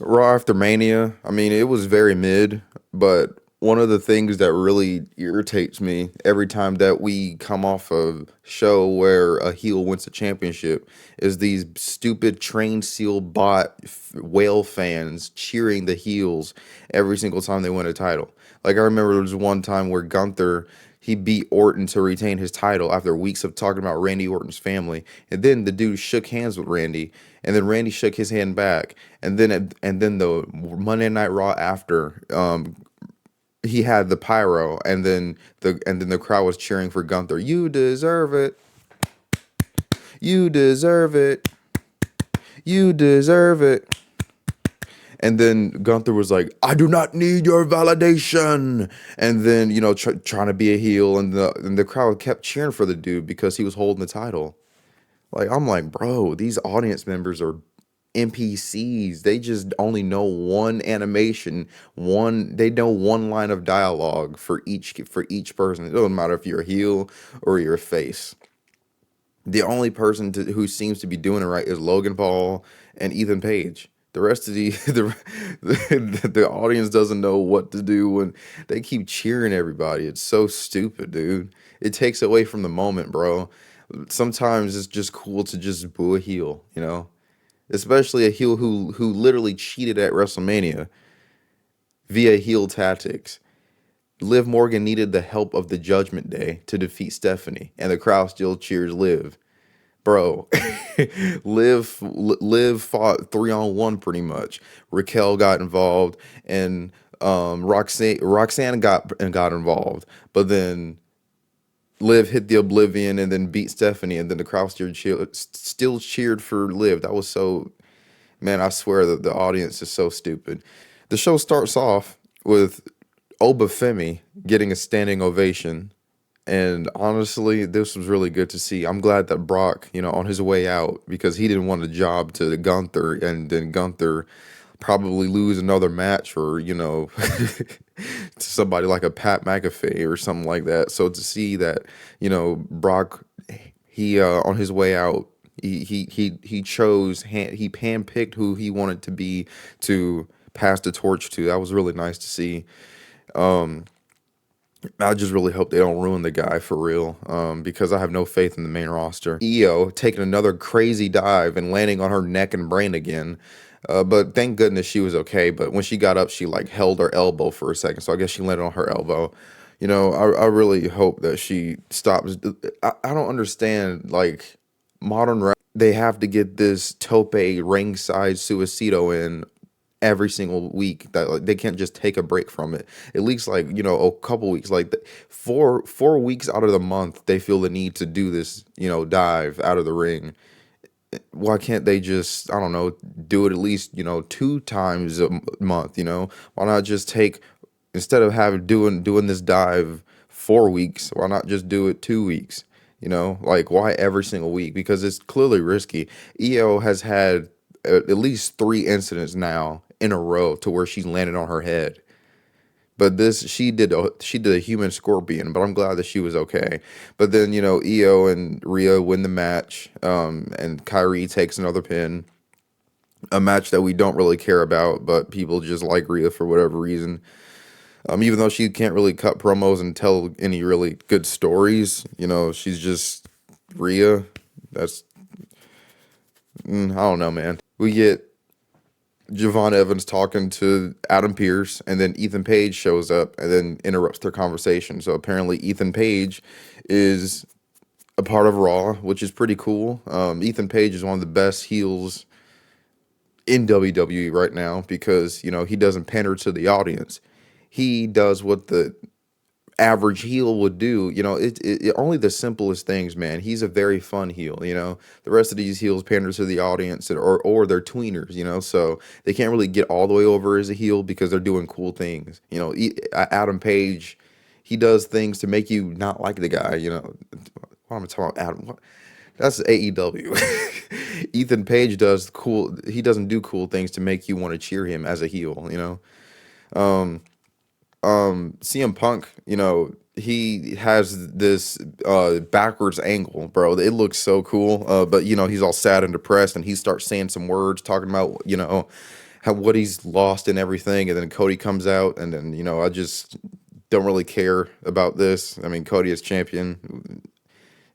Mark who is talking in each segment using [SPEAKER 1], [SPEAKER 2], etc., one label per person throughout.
[SPEAKER 1] Raw After Mania, I mean, it was very mid, but one of the things that really irritates me every time that we come off a show where a heel wins a championship is these stupid train seal bot whale fans cheering the heels every single time they win a title. Like I remember there was one time where Gunther he beat Orton to retain his title after weeks of talking about Randy Orton's family, and then the dude shook hands with Randy, and then Randy shook his hand back, and then the Monday Night Raw after, he had the pyro, and then the crowd was cheering for Gunther. You deserve it. You deserve it. You deserve it. And then Gunther was like, "I do not need your validation." And then trying to be a heel, and the crowd kept cheering for the dude because he was holding the title. Like I'm like, bro, these audience members are NPCs. They just only know one animation, they know one line of dialogue for each person. It doesn't matter if you're a heel or you're a face. The only person who seems to be doing it right is Logan Paul and Ethan Page. The rest of the audience doesn't know what to do when they keep cheering everybody. It's so stupid, dude. It takes away from the moment, bro. Sometimes it's just cool to just boo a heel, especially a heel who literally cheated at WrestleMania via heel tactics. Liv Morgan needed the help of the Judgment Day to defeat Stephanie, and the crowd still cheers Liv. Bro, Liv fought 3-on-1 pretty much. Raquel got involved, and Roxanne got involved, but then Liv hit the Oblivion and then beat Stephanie, and then the crowd still cheered for Liv. That was so, man. I swear that the audience is so stupid. The show starts off with Obafemi getting a standing ovation. And honestly, this was really good to see. I'm glad that Brock, on his way out, because he didn't want a job to Gunther, and then Gunther probably lose another match or, to somebody like a Pat McAfee or something like that. So to see that, Brock, he on his way out, he chose he handpicked who he wanted to be to pass the torch to. That was really nice to see. Um, I just really hope they don't ruin the guy for real, because I have no faith in the main roster. Io taking another crazy dive and landing on her neck and brain again. But thank goodness she was okay. But when she got up, she like held her elbow for a second. So I guess she landed on her elbow. I really hope that she stops. I don't understand, like, they have to get this tope ringside suicido in every single week, that like they can't just take a break from it. At least like a couple weeks, like 4 weeks out of the month they feel the need to do this dive out of the ring. Why can't they just, I don't know, do it at least 2 times a month? Why not just take, instead of having doing this dive 4 weeks, why not just do it 2 weeks? Like, why every single week? Because it's clearly risky. EO has had at least 3 incidents now in a row to where she's landed on her head. But this, she did a human scorpion, but I'm glad that she was okay. But then Io and Rhea win the match, and Kyrie takes another pin. A match that we don't really care about, but people just like Rhea for whatever reason. Even though she can't really cut promos and tell any really good stories, she's just Rhea. That's I don't know, man. We get Javon Evans talking to Adam Pearce, and then Ethan Page shows up and then interrupts their conversation. So apparently, Ethan Page is a part of Raw, which is pretty cool. Ethan Page is one of the best heels in WWE right now because he doesn't pander to the audience. He does what the average heel would do. Only the simplest things, man. He's a very fun heel. The rest of these heels pander to the audience, or they're tweeners. So they can't really get all the way over as a heel because they're doing cool things. Adam Page, he does things to make you not like the guy. What am I talking about? Adam? What? That's AEW. Ethan Page does cool. He doesn't do cool things to make you want to cheer him as a heel. Um, CM Punk, he has this backwards angle, bro. It looks so cool. But he's all sad and depressed, and he starts saying some words talking about, how what he's lost and everything, and then Cody comes out, and then I just don't really care about this. I mean, Cody is champion.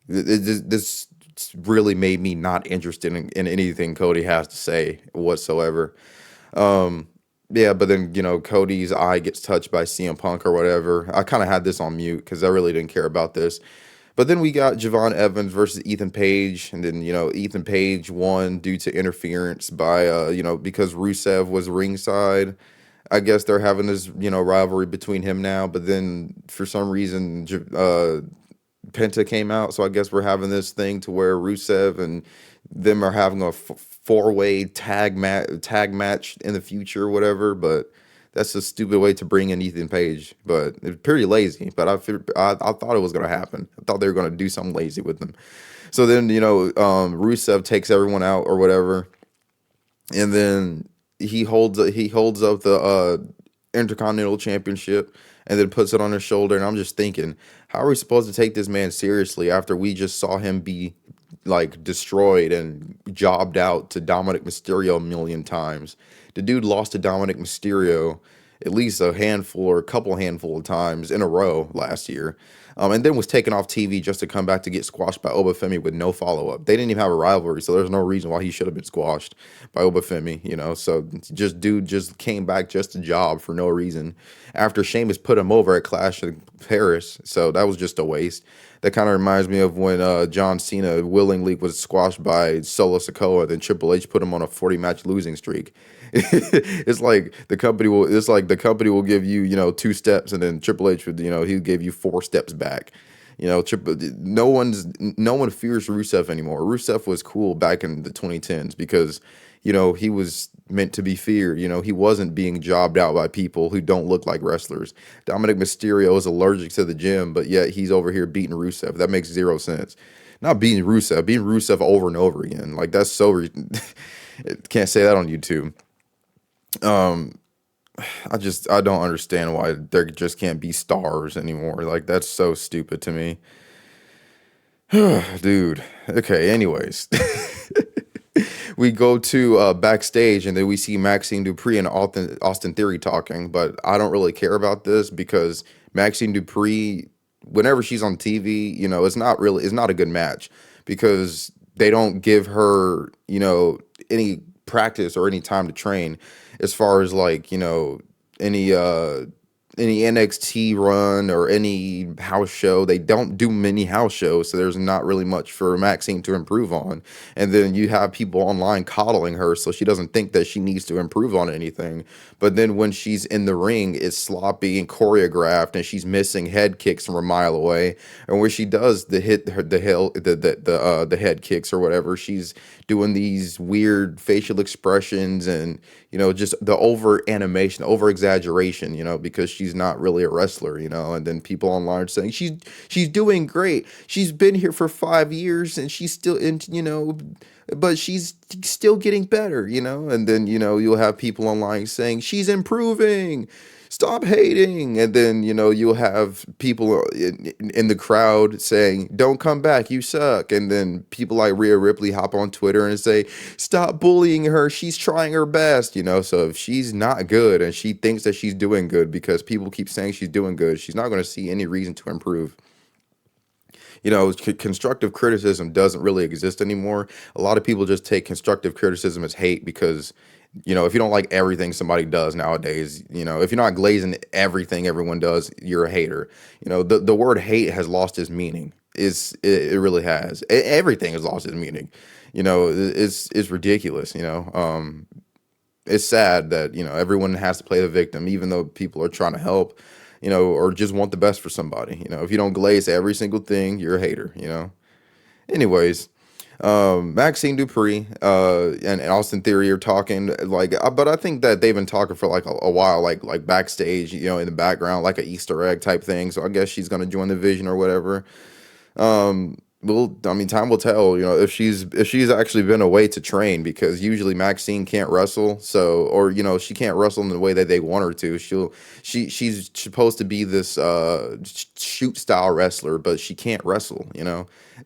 [SPEAKER 1] This really made me not interested in anything Cody has to say whatsoever. Um, yeah, but then Cody's eye gets touched by CM Punk or whatever. I kind of had this on mute because I really didn't care about this. But then we got Javon Evans versus Ethan Page, and then Ethan Page won due to interference by because Rusev was ringside. I guess they're having this rivalry between him now, but then for some reason Penta came out, so I guess we're having this thing to where Rusev and them are having a four-way tag match in the future, or whatever. But that's a stupid way to bring in Ethan Page. But it's pretty lazy. But I thought it was gonna happen. I thought they were gonna do something lazy with them. So then Rusev takes everyone out or whatever, and then he holds up the Intercontinental Championship and then puts it on his shoulder. And I'm just thinking, how are we supposed to take this man seriously after we just saw him be like destroyed and jobbed out to Dominic Mysterio a million times? The dude lost to Dominic Mysterio at least a handful or a couple handful of times in a row last year. And then was taken off TV just to come back to get squashed by Obafemi with no follow up. They didn't even have a rivalry, so there's no reason why he should have been squashed by Obafemi. So dude just came back just to job for no reason after Sheamus put him over at Clash of Paris. So that was just a waste. That kind of reminds me of when John Cena willingly was squashed by Solo Sikoa, then Triple H put him on a 40-match losing streak. It's like the company will give you two steps, and then Triple H would he'll give you 4 steps back. No one fears Rusev anymore. Rusev was cool back in the 2010s because he was meant to be feared. He wasn't being jobbed out by people who don't look like wrestlers. Dominic Mysterio is allergic to the gym, but yet he's over here beating Rusev. That makes zero sense. Not beating Rusev over and over again. Like that's so can't say that on YouTube. Um, I don't understand why there just can't be stars anymore. Like that's so stupid to me. Dude. Okay, anyways. We go to backstage, and then we see Maxine Dupri and Austin Theory talking, but I don't really care about this because Maxine Dupri, whenever she's on TV, it's not a good match because they don't give her, any practice or any time to train as far as like, any NXT run or any house show. They don't do many house shows, so there's not really much for Maxine to improve on. And then you have people online coddling her, so she doesn't think that she needs to improve on anything. But then when she's in the ring, it's sloppy and choreographed, and she's missing head kicks from a mile away. And where she does the head kicks or whatever, she's doing these weird facial expressions and just the over animation, over exaggeration, because she's not really a wrestler, and then people online are saying she's doing great. She's been here for 5 years and she's still in, but she's still getting better, and then you'll have people online saying she's improving. Stop hating. And then you'll have people in the crowd saying don't come back, you suck. And then people like Rhea Ripley hop on Twitter and say stop bullying her, she's trying her best. So if she's not good and she thinks that she's doing good because people keep saying she's doing good, she's not going to see any reason to improve. Constructive criticism doesn't really exist anymore. A lot of people just take constructive criticism as hate because if you don't like everything somebody does nowadays, if you're not glazing everything everyone does, you're a hater. The word hate has lost its meaning. It really has. Everything has lost its meaning. It's ridiculous. It's sad that everyone has to play the victim, even though people are trying to help, or just want the best for somebody. If you don't glaze every single thing, you're a hater. Anyways. Maxine Dupri and Austin Theory are talking but I think that they've been talking for like a while, like backstage, in the background, like an Easter egg type thing. So I guess she's gonna join the Vision or whatever. Well, I mean, time will tell. If she's actually been away to train, because usually Maxine can't wrestle, or she can't wrestle in the way that they want her to. She's supposed to be this shoot style wrestler, but she can't wrestle.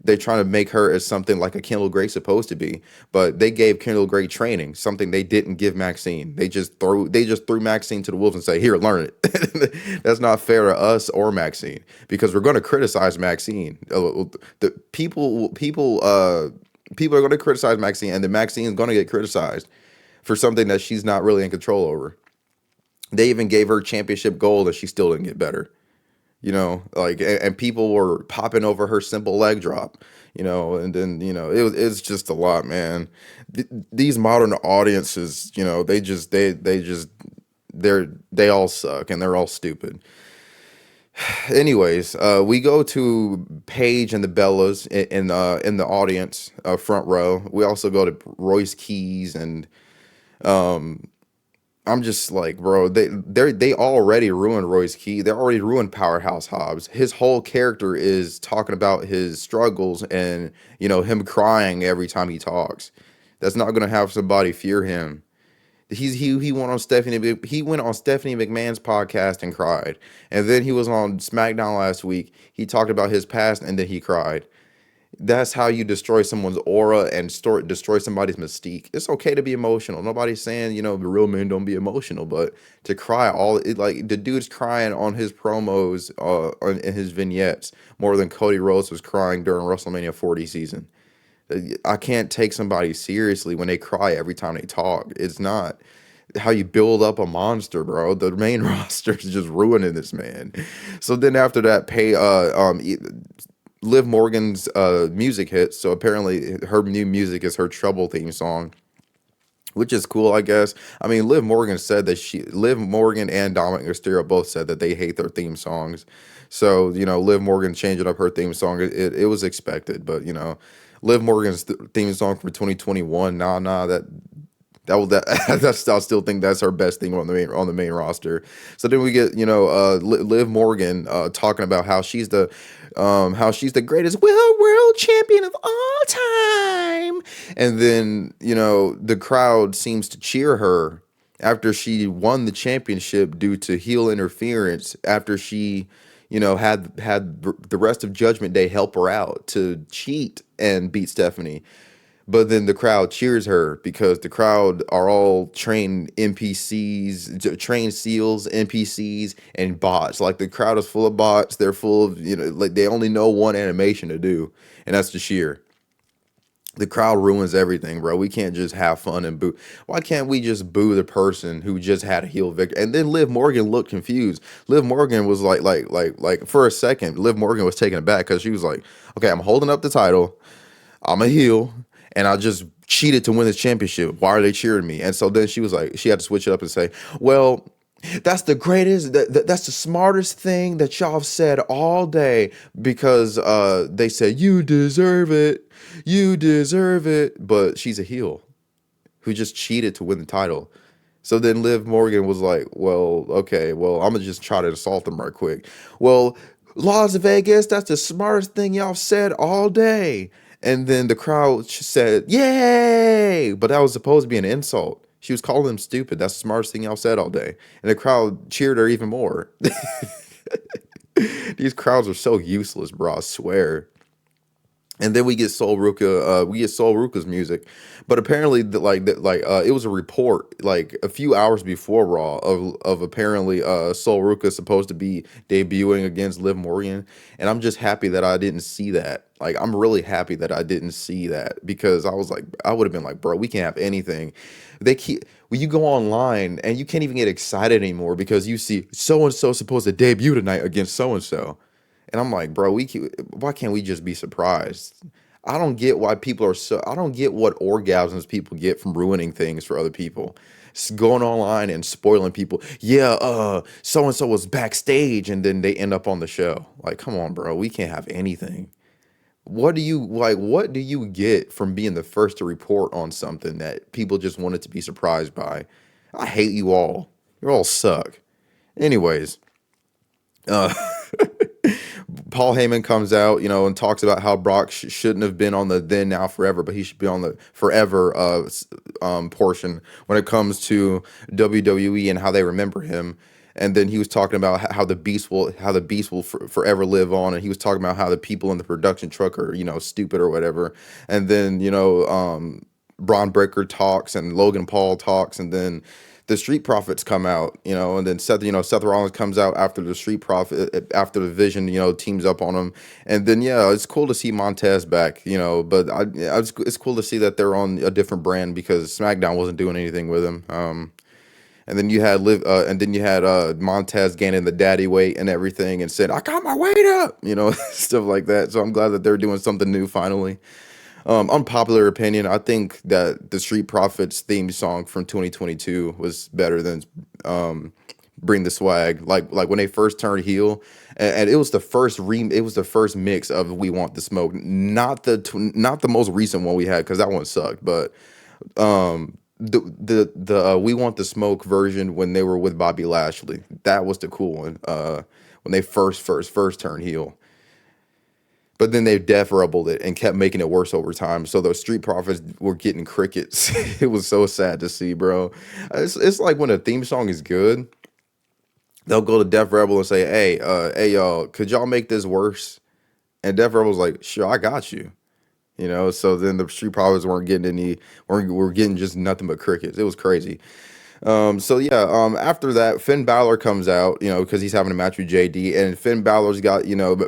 [SPEAKER 1] they're trying to make her as something like a Kendall Gray supposed to be, but they gave Kendall Gray training, something they didn't give Maxine. They just threw Maxine to the wolves and say, "Here, learn it." That's not fair to us or Maxine because we're going to criticize Maxine. The people are going to criticize Maxine, and then Maxine is going to get criticized for something that she's not really in control over. They even gave her championship gold, and she still didn't get better. Like, and people were popping over her simple leg drop, and then, it's just a lot, man. These modern audiences, they all suck and they're all stupid. Anyways, we go to Paige and the Bellas in the audience, front row. We also go to Royce Keys, and I'm just like, bro, they already ruined Royce Key. They already ruined Powerhouse Hobbs. His whole character is talking about his struggles and, him crying every time he talks. That's not gonna have somebody fear him. He went on Stephanie McMahon's podcast and cried. And then he was on SmackDown last week. He talked about his past and then he cried. That's how you destroy someone's aura and destroy somebody's mystique. It's okay to be emotional. Nobody's saying, the real men don't be emotional, but to cry like the dude's crying on his promos, in his vignettes more than Cody Rhodes was crying during WrestleMania 40 season. I can't take somebody seriously when they cry every time they talk. It's not how you build up a monster, bro. The main roster is just ruining this man. So then after that, Liv Morgan's music hits. So apparently her new music is her Trouble theme song, which is cool, I guess. I mean, Liv Morgan and Dominic Mysterio both said that they hate their theme songs. So, Liv Morgan changing up her theme song, it was expected, but Liv Morgan's theme song for 2021, I still think that's her best thing on the main roster. So then we get Liv Morgan talking about how she's the greatest world champion of all time, and then the crowd seems to cheer her after she won the championship due to heel interference. After she had the rest of Judgment Day help her out to cheat and beat Stephanie. But then the crowd cheers her because the crowd are all trained NPCs, trained SEALs, NPCs, and bots. Like the crowd is full of bots. They're full of, like they only know one animation to do, and that's to cheer. The crowd ruins everything, bro. We can't just have fun and boo. Why can't we just boo the person who just had a heel victory? And then Liv Morgan looked confused. Liv Morgan was like for a second, Liv Morgan was taken aback because she was like, okay, I'm holding up the title. I'm a heel. And I just cheated to win this championship. Why are they cheering me? And so then she was like, she had to switch it up and say, well, that's the greatest, that's the smartest thing that y'all have said all day because they said, you deserve it. You deserve it. But she's a heel who just cheated to win the title. So then Liv Morgan was like, well, okay, well, I'm going to just try to assault them right quick. Well, Las Vegas, that's the smartest thing y'all said all day. And then the crowd said, yay! But that was supposed to be an insult. She was calling them stupid. That's the smartest thing y'all said all day. And the crowd cheered her even more. These crowds are so useless, bro, I swear. And then we get Sol Ruka's music, but apparently, it was a report like a few hours before Raw of apparently Sol Ruka supposed to be debuting against Liv Morgan, and I'm just happy that I didn't see that. Like, I'm really happy that I didn't see that because I was like, I would have been like, bro, we can't have anything. When you go online and you can't even get excited anymore because you see so and so supposed to debut tonight against so and so. And I'm like, bro, why can't we just be surprised? I don't get why I don't get what orgasms people get from ruining things for other people. Going online and spoiling people. Yeah, so and so was backstage and then they end up on the show. Like, come on, bro, we can't have anything. What do you get from being the first to report on something that people just wanted to be surprised by? I hate you all. You all suck. Anyways, uh Paul Heyman comes out, and talks about how Brock shouldn't have been on the then, now, forever, but he should be on the forever portion when it comes to WWE and how they remember him. And then he was talking about how the beast will forever live on, and he was talking about how the people in the production truck are, stupid or whatever. And then, Braun Breaker talks and Logan Paul talks, and then the Street Profits come out, and then Seth Rollins comes out after the Street Profit, after the Vision, teams up on him. And then, yeah, it's cool to see Montez back, but it's cool to see that they're on a different brand because SmackDown wasn't doing anything with him. And then you had Montez gaining the daddy weight and everything, and said, "I got my weight up," stuff like that. So I'm glad that they're doing something new finally. Unpopular opinion, I think that the Street Profits theme song from 2022 was better than Bring the Swag. Like when they first turned heel, and it was the first mix of We Want the Smoke, not the most recent one we had because that one sucked, but the We Want the Smoke version when they were with Bobby Lashley, that was the cool one. When they first turned heel. But then they def rebelled it and kept making it worse over time. So those Street Profits were getting crickets. It was so sad to see, bro. It's like when a theme song is good, they'll go to Def Rebel and say, hey y'all, could y'all make this worse? And Def Rebel's like, sure, I got you. So then the Street Profits weren't getting were getting just nothing but crickets. It was crazy. So yeah, after that, Finn Balor comes out, because he's having a match with JD, and Finn Balor's got,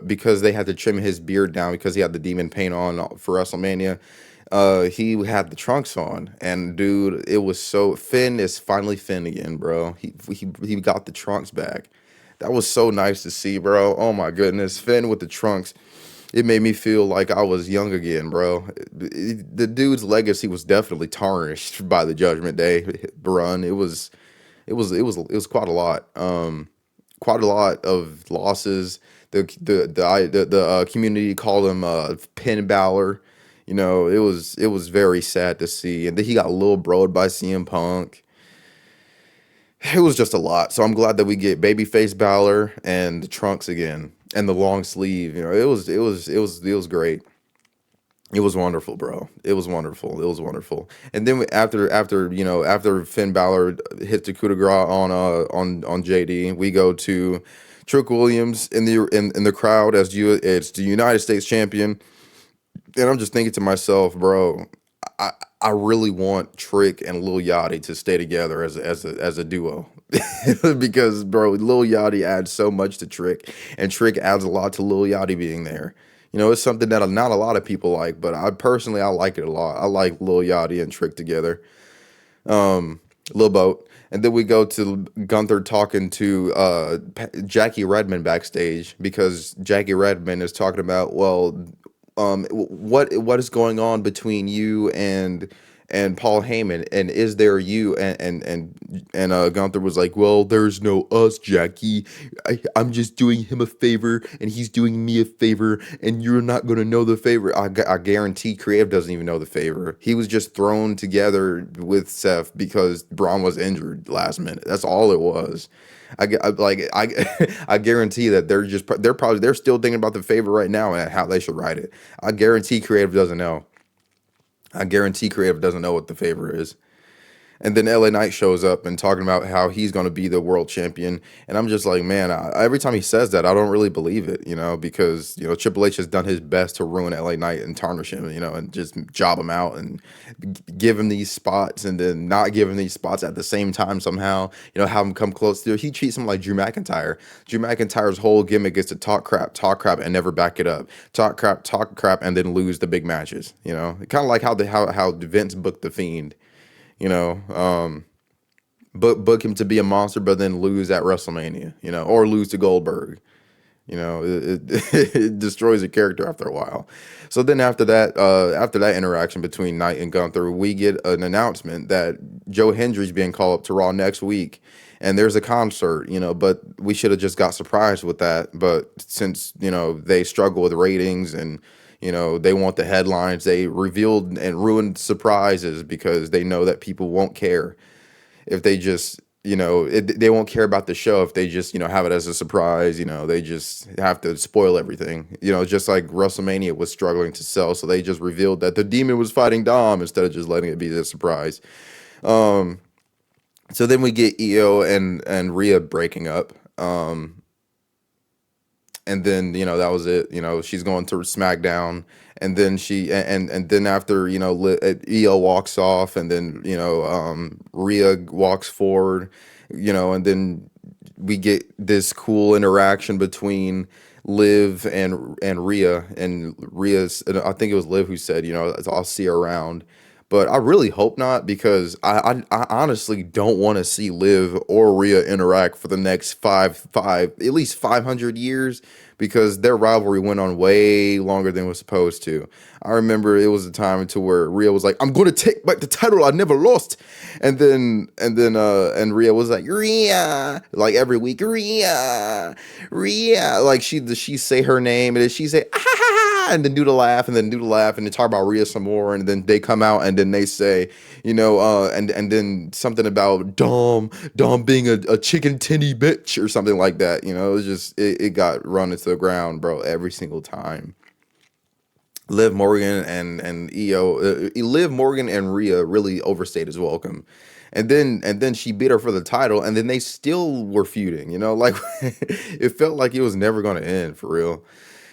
[SPEAKER 1] because they had to trim his beard down because he had the demon paint on for WrestleMania. He had the trunks on, and dude, it was Finn is finally Finn again, bro. He got the trunks back. That was so nice to see, bro. Oh my goodness, Finn with the trunks. It made me feel like I was young again, bro. The dude's legacy was definitely tarnished by the Judgment Day run. It was quite a lot. Quite a lot of losses. The community called him Pin Balor. It was very sad to see. And then he got little broed by CM Punk. It was just a lot. So I'm glad that we get babyface Balor and the trunks again and the long sleeve. It was great. It was wonderful, bro. It was wonderful. It was wonderful. And then after Finn Balor hits the coup de grace on JD, we go to Trick Williams in the crowd it's the United States champion. And I'm just thinking to myself, bro, I really want Trick and Lil Yachty to stay together as a duo. Because, bro, Lil Yachty adds so much to Trick, and Trick adds a lot to Lil Yachty being there. It's something that not a lot of people like, but I like it a lot. I like Lil Yachty and Trick together. Lil Boat. And then we go to Gunther talking to Jackie Redmond backstage, because Jackie Redmond is talking about, well, what is going on between you and Paul Heyman, and is there you? And Gunther was like, well, there's no us, Jackie. I'm just doing him a favor, and he's doing me a favor, and you're not gonna know the favor. I guarantee Creative doesn't even know the favor. He was just thrown together with Seth because Braun was injured last minute. That's all it was. I guarantee that they're still thinking about the favor right now and how they should write it. I guarantee Creative doesn't know. I guarantee Creative doesn't know what the favor is. And then LA Knight shows up and talking about how he's going to be the world champion. And I'm just like, man, every time he says that, I don't really believe it, because, Triple H has done his best to ruin LA Knight and tarnish him, and just job him out and give him these spots and then not give him these spots at the same time somehow, have him come close to it. He treats him like Drew McIntyre. Drew McIntyre's whole gimmick is to talk crap, and never back it up. Talk crap, and then lose the big matches, kind of like how Vince booked The Fiend. Book him to be a monster, but then lose at WrestleMania, or lose to Goldberg. It destroys a character after a while. So then after that interaction between Knight and Gunther, we get an announcement that Joe Hendry's being called up to Raw next week, and there's a concert, but we should have just got surprised with that. But since, they struggle with ratings and, they want the headlines, they revealed and ruined surprises because they know that people won't care if they just, they won't care about the show if they just, have it as a surprise. They just have to spoil everything. Just like WrestleMania was struggling to sell, so they just revealed that the Demon was fighting Dom instead of just letting it be a surprise. So then we get Io and Rhea breaking up. And then that was it. She's going to SmackDown, and then and then after Io walks off, and then Rhea walks forward, and then we get this cool interaction between Liv and Rhea, and and I think it was Liv who said, I'll see her around. But I really hope not, because I honestly don't want to see Liv or Rhea interact for the next at least 500 years, because their rivalry went on way longer than it was supposed to. I remember it was a time to where Rhea was like, "I'm going to take back the title I never lost," and Rhea was like, "Rhea," like every week, Rhea, like she say her name, and then she say, "Ah," and then do the laugh, and then do the laugh, and then talk about Rhea some more, and then they come out, and then they say, and then something about Dom being a chicken tinny bitch or something like that. It was just it got run into the ground, bro, every single time. Liv Morgan and Io, Liv Morgan and Rhea really overstayed his welcome, and then she beat her for the title, and then they still were feuding. Like it felt like it was never going to end for real.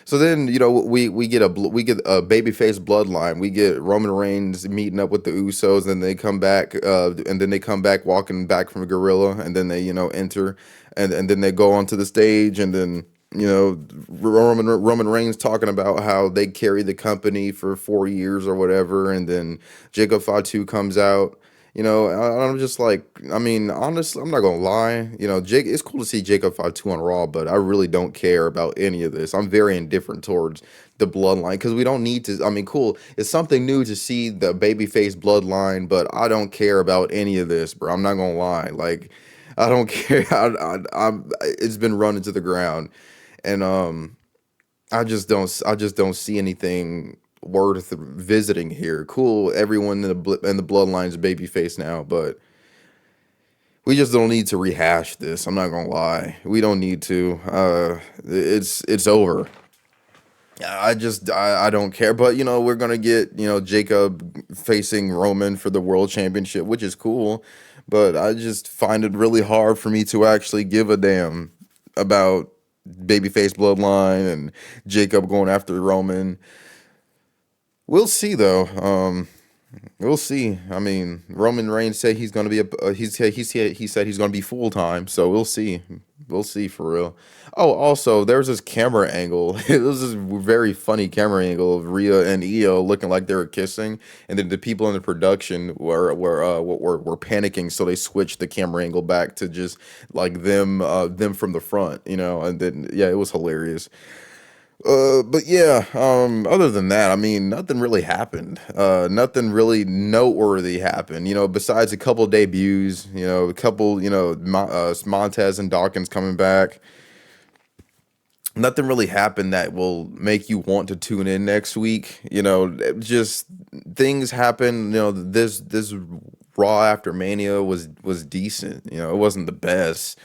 [SPEAKER 1] So then we get a babyface bloodline. We get Roman Reigns meeting up with the Usos, and they come back, and then they come back walking back from a gorilla, and then they enter, and then they go onto the stage, and then Roman Reigns talking about how they carried the company for 4 years or whatever, and then Jacob Fatu comes out. I'm just like, I mean, honestly, I'm not gonna lie. Jake, it's cool to see Jacob Fatu on Raw, but I really don't care about any of this. I'm very indifferent towards the Bloodline, because we don't need to. I mean, cool, it's something new to see the babyface Bloodline, but I don't care about any of this, bro. I'm not gonna lie. Like, I don't care. It's been run into the ground, and I just don't see anything worth visiting here. Cool, everyone in the bloodline's babyface now, but we just don't need to rehash this. I'm not gonna lie, we don't need to. It's over. I don't care. But we're gonna get Jacob facing Roman for the world championship, which is cool. But I just find it really hard for me to actually give a damn about babyface bloodline and Jacob going after Roman. We'll see though. We'll see. I mean, Roman Reigns said he's going to be he said he's going to be full time. So we'll see. We'll see for real. Oh, also, there's this camera angle. It was this very funny camera angle of Rhea and Io looking like they were kissing, and then the people in the production were panicking, so they switched the camera angle back to just like them from the front, and then yeah, it was hilarious. But yeah, other than that, I mean, nothing really happened. Nothing really noteworthy happened, besides a couple debuts, a couple, Montez and Dawkins coming back. Nothing really happened that will make you want to tune in next week. Just things happen. This Raw after Mania was decent. It wasn't the best.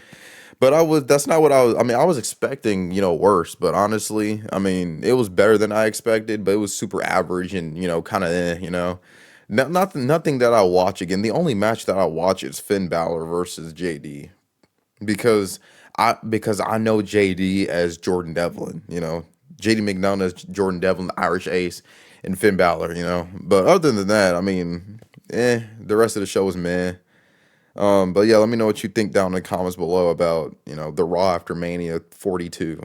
[SPEAKER 1] But that's not what I mean, I was expecting, worse, but honestly, I mean, it was better than I expected, but it was super average and, kind of, nothing that I watch again. The only match that I watch is Finn Balor versus JD, because I know JD as Jordan Devlin, JD McDonough as Jordan Devlin, the Irish Ace, and Finn Balor, But other than that, I mean, the rest of the show was meh. But yeah, let me know what you think down in the comments below about, the Raw after Mania 42.